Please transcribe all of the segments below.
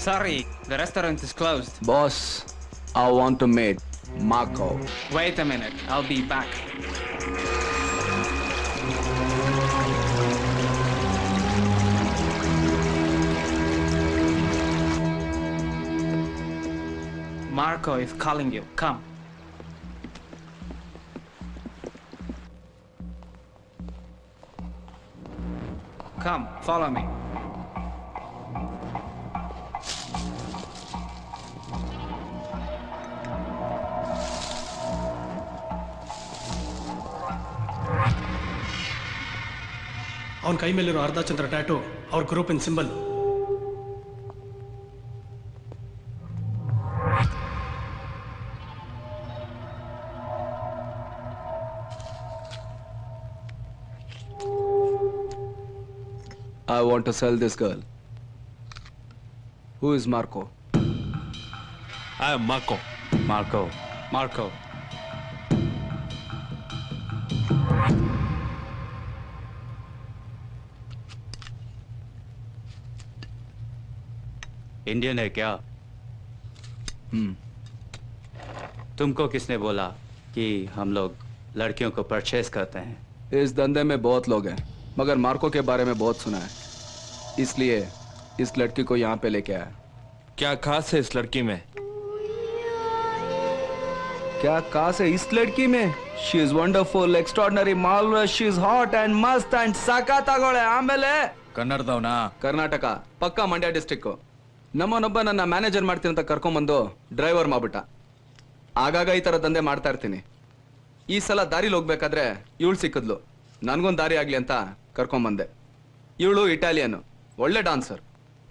Sorry, the restaurant is closed. Boss, I want to meet Marco. Wait a minute, I'll be back. Marco is calling you. Come. Come, follow me. ಅವನ ಕೈ ಮೇಲಿರೋ ಅರ್ಧ ಚಂದ್ರ tattoo ಅವ್ರ ಗ್ರೂಪಿನ symbol. I want to sell this girl. Who is Marco? I am Marco. Marco. Indian है क्या? तुमको किसने बोला कि हम लोग लड़कियों को परचेज करते हैं? इस धंधे में बहुत लोग हैं, मगर मार्को के बारे में बहुत सुना है, इसलिए इस लड़की को यहाँ पे लेके आया। क्या खास है इस लड़की में? क्या खास है इस लड़की में? She is wonderful, extraordinary, marvelous, she is hot and must and ಸಖತ್ತಾಗೋಳೆ. ಆಮೇಲೆ ಕನ್ನಡದವನಾ? ಕರ್ನಾಟಕ, ಪಕ್ಕಾ ಮಂಡ್ಯ ಡಿಸ್ಟ್ರಿಕ್ಟ್. ನಮ್ಮನೊಬ್ಬ ನನ್ನ ಮ್ಯಾನೇಜರ್ ಮಾಡ್ತೀನಿ ಅಂತ ಕರ್ಕೊಂಬಂದು ಡ್ರೈವರ್ ಮಾಡ್ಬಿಟ್ಟ. ಆಗಾಗ ಈ ತರ ದಂಧೆ ಮಾಡ್ತಾ ಇರ್ತೀನಿ. ಈ ಸಲ ದಾರಿಲಿ ಹೋಗ್ಬೇಕಾದ್ರೆ ಇವಳು ಸಿಕ್ಕಿದ್ಲು. ನನ್ಗೊಂದು ದಾರಿ ಆಗ್ಲಿ ಅಂತ ಕರ್ಕೊಂಬಂದೆ. ಇವಳು ಇಟಾಲಿಯನ್, ಒಳ್ಳೆ ಡಾನ್ಸರ್.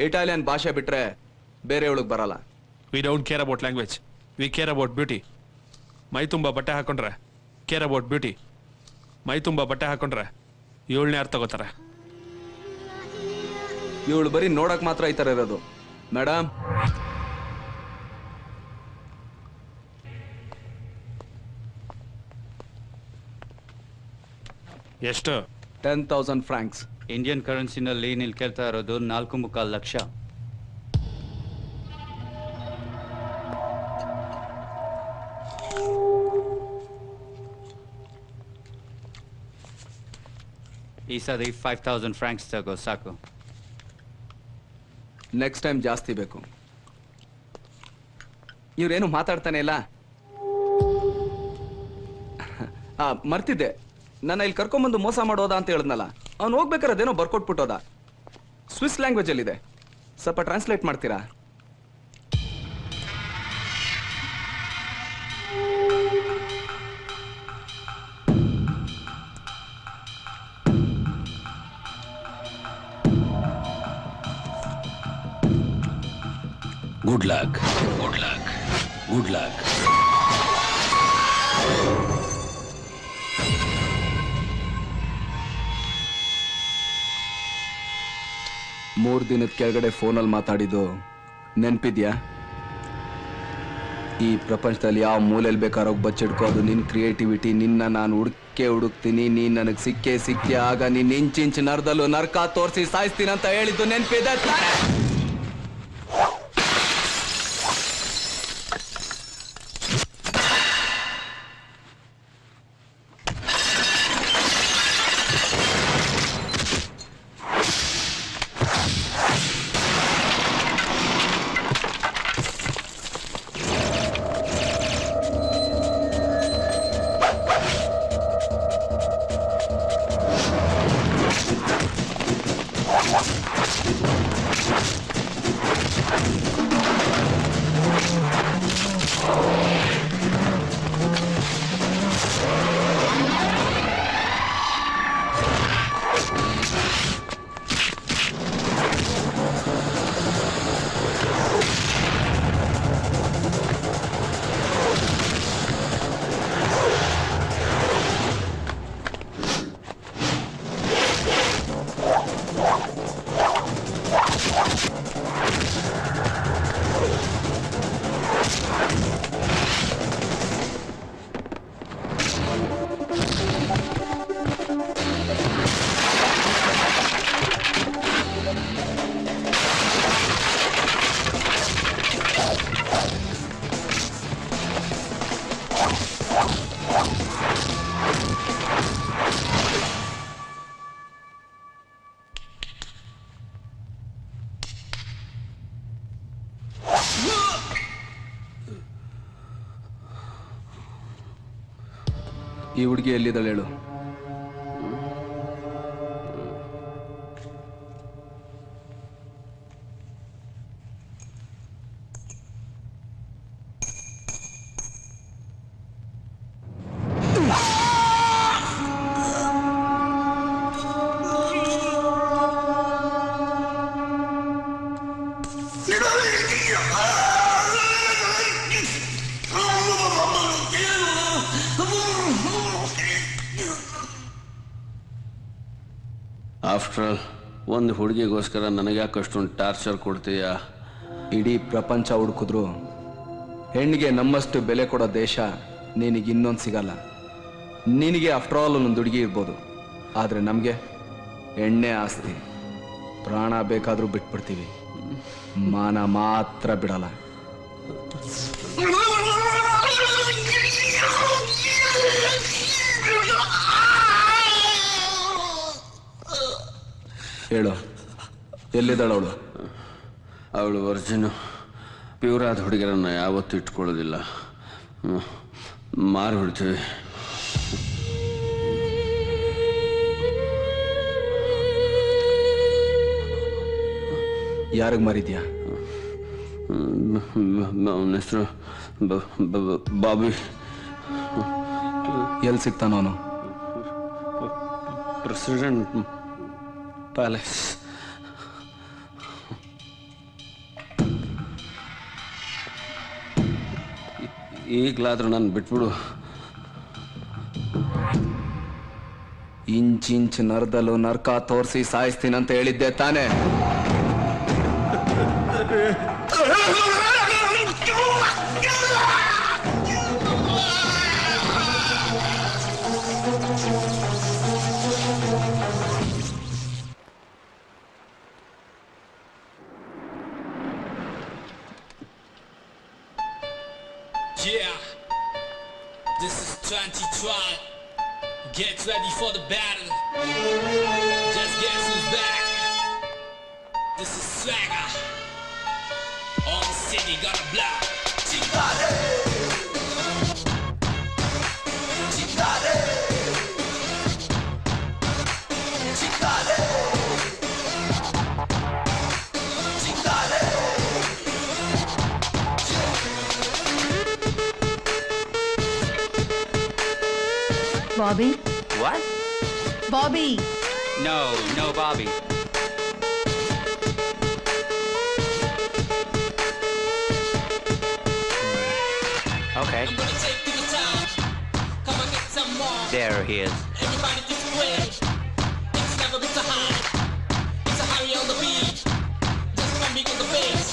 ಇಟಾಲಿಯನ್ ಭಾಷೆ ಬಿಟ್ರೆ ಬೇರೆ ಇವಳಿಗೆ ಬರಲ್ಲ. We don't care about language, we care about beauty. ಮೈ ತುಂಬ ಬಟ್ಟೆ ಹಾಕೊಂಡ್ರೆ ಕೇರ್ ಅಬೌಟ್ ಬ್ಯೂಟಿ. ಮೈ ತುಂಬ ಬಟ್ಟೆ ಹಾಕೊಂಡ್ರೆ ಇವಳನ್ನೇ ಯಾರು ತಗೋತಾರೆ? ಇವಳು ಬರೀ ನೋಡಕ್ ಮಾತ್ರ ಈ ತರ ಇರೋದು. ಮೇಡಮ್, ಎಷ್ಟು? 10,000 francs. ಇಂಡಿಯನ್ ಕರೆನ್ಸಿನಲ್ಲಿ ನೀವು ಕೇಳ್ತಾ ಇರೋದು 4.25 ಲಕ್ಷ. ಈ ಸರಿ 5,000 francs ತಗೋ ಸಾಕು. ನೆಕ್ಸ್ಟ್ ಟೈಮ್ ಜಾಸ್ತಿ ಬೇಕು. ಇವ್ರೇನು ಮಾತಾಡ್ತಾನೆ ಇಲ್ಲ. ಮರ್ತಿದ್ದೆ, ನನ್ನ ಇಲ್ಲಿ ಕರ್ಕೊಂಬಂದು ಮೋಸ ಮಾಡೋದ ಅಂತ ಹೇಳಿದ್ನಲ್ಲ, ಅವ್ನು ಹೋಗ್ಬೇಕಾರೆ ಅದೇನೋ ಬರ್ಕೊಟ್ಬಿಟ್ಟೋದ. ಸ್ವಿಸ್ ಲ್ಯಾಂಗ್ವೇಜ್ ಅಲ್ಲಿದೆ, ಸ್ವಲ್ಪ ಟ್ರಾನ್ಸ್ಲೇಟ್ ಮಾಡ್ತೀರಾ? Good luck, good luck, good luck. ಮೂರು ದಿನದ ಕೆಳಗಡೆ ಫೋನಲ್ಲಿ ಮಾತಾಡಿದ್ದು ನೆನ್ಪಿದ್ಯಾ? ಈ ಪ್ರಪಂಚದಲ್ಲಿ ಯಾವ ಮೂಲೆಯಲ್ಲಿ ಬೇಕಾರೋಗಿ ಬಚ್ಚಿಡ್ಕೋದು ನಿನ್ನ ಕ್ರಿಯೇಟಿವಿಟಿ. ನಿನ್ನ ನಾನು ಹುಡುಕ್ತೀನಿ, ನೀನ್ ನನಗೆ ಸಿಕ್ಕೇ ಆಗ ನೀನ್ ಇಂಚಿಂಚು ನರದಲ್ಲೂ ನರ್ಕ ತೋರಿಸಿ ಸಾಯಿಸ್ತೀನಿ ಅಂತ ಹೇಳಿದ್ದು ನೆನ್ಪಿದೆ ತಾನೇ? ಈ ಹುಡುಗಿ ಎಲ್ಲಿದ್ದಾಳೆ ಹೇಳು. ಆಫ್ಟರ್ ಆಲ್ ಒಂದು ಹುಡುಗಿಗೋಸ್ಕರ ನನಗೆ ಯಾಕೆ ಅಷ್ಟೊಂದು ಟಾರ್ಚರ್ ಕೊಡ್ತೀಯಾ? ಇಡೀ ಪ್ರಪಂಚ ಹುಡುಕಿದ್ರು ಹೆಣ್ಣಿಗೆ ನಮ್ಮಷ್ಟು ಬೆಲೆ ಕೊಡೋ ದೇಶ ನಿನಗೆ ಇನ್ನೊಂದು ಸಿಗಲ್ಲ. ನಿನಗೆ ಆಫ್ಟರ್ ಆಲ್ ಒಂದು ಹುಡುಗಿ ಇರ್ಬೋದು, ಆದರೆ ನಮಗೆ ಎಣ್ಣೆ ಆಸ್ತಿ. ಪ್ರಾಣ ಬೇಕಾದರೂ ಬಿಟ್ಬಿಡ್ತೀವಿ, ಮಾನ ಮಾತ್ರ ಬಿಡಲ್ಲ. ಹೇಳು, ಎಲ್ಲಿದ್ದಾಳು ಅವಳು? ಅವಳು ವರ್ಜಿನು. ಪ್ಯೂರ್ ಆದ ಹುಡುಗಿರನ್ನ ಯಾವತ್ತೂ ಇಟ್ಕೊಳ್ಳೋದಿಲ್ಲ, ಮಾರಿ ಬಿಡ್ತೀವಿ. ಯಾರಿಗೆ ಮಾರಿದ್ಯಾ? ಅವನ ಹೆಸರು ಬಾಬಿ. ಎಲ್ಲಿ ಸಿಗ್ತಾನ ಅವನು? President palace. ಈಗಲಾದ್ರೂ ನಾನು ಬಿಟ್ಬಿಡು. ಇಂಚಿಂಚ್ ನರದಲ್ಲೂ ನರ್ಕ ತೋರಿಸಿ ಸಾಯಿಸ್ತೀನಂತ ಹೇಳಿದ್ದೆ ತಾನೇ? Yeah, this is 2012. Get ready for the battle. Just guess who's back. This is Swagger. All the city got a block. Chingare. Chingare. Chingare. Chingare. Bobby? What? Bobby! No, no, Bobby. Okay, I'm gonna take you to town. Come and get some more. there he is. Everybody this way. It's never been so high. It's a hurry on the beat. Just come big on the bass.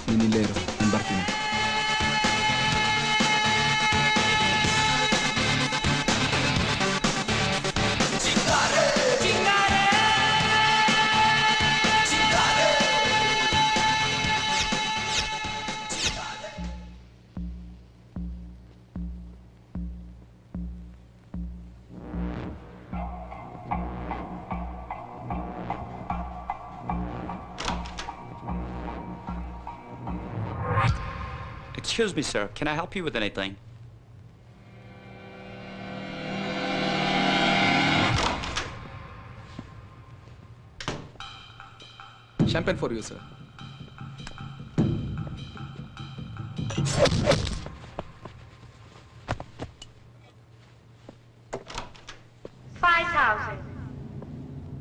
ನೀನು ಇಲ್ಲೇ ಇರು, ನಾನು ಬರ್ತೀನಿ. Excuse me, sir. Can I help you with anything? Champagne for you, sir.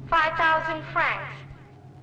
$5,000 francs.